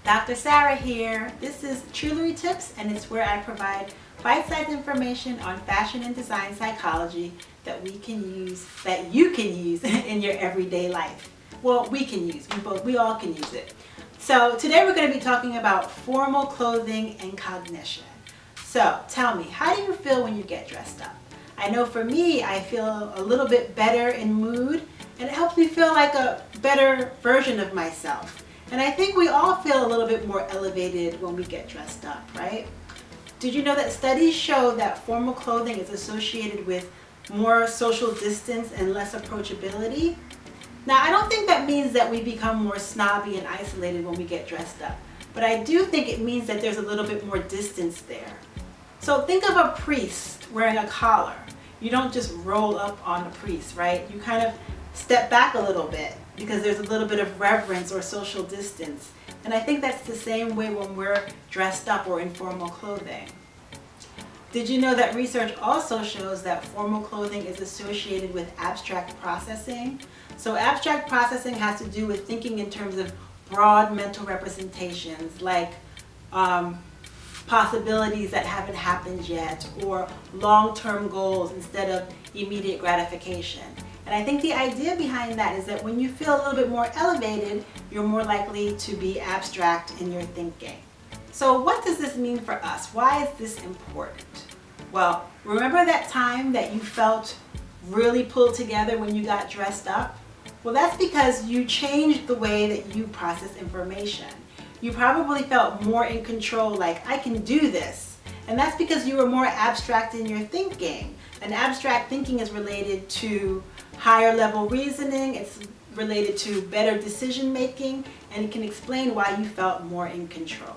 Dr. Sarah here. This is Trulery Tips, and it's where I provide bite-sized information on fashion and design psychology that you can use in your everyday life. Well, we can use, we all can use it. So today we're going to be talking about formal clothing and cognition. So tell me, how do you feel when you get dressed up? I know for me, I feel a little bit better in mood, and it helps me feel like a better version of myself. And I think we all feel a little bit more elevated when we get dressed up, right? Did you know that studies show that formal clothing is associated with more social distance and less approachability? Now, I don't think that means that we become more snobby and isolated when we get dressed up, but I do think it means that there's a little bit more distance there. So think of a priest wearing a collar. You don't just roll up on a priest, right? You kind of step back a little bit because there's a little bit of reverence or social distance. And I think that's the same way when we're dressed up or in formal clothing. Did you know that research also shows that formal clothing is associated with abstract processing? So abstract processing has to do with thinking in terms of broad mental representations, like possibilities that haven't happened yet, or long-term goals instead of immediate gratification. And I think the idea behind that is that when you feel a little bit more elevated, you're more likely to be abstract in your thinking. So what does this mean for us? Why is this important? Well, remember that time that you felt really pulled together when you got dressed up? Well, that's because you changed the way that you process information. You probably felt more in control, like, I can do this. And that's because you were more abstract in your thinking. And abstract thinking is related to higher level reasoning, it's related to better decision making, and it can explain why you felt more in control.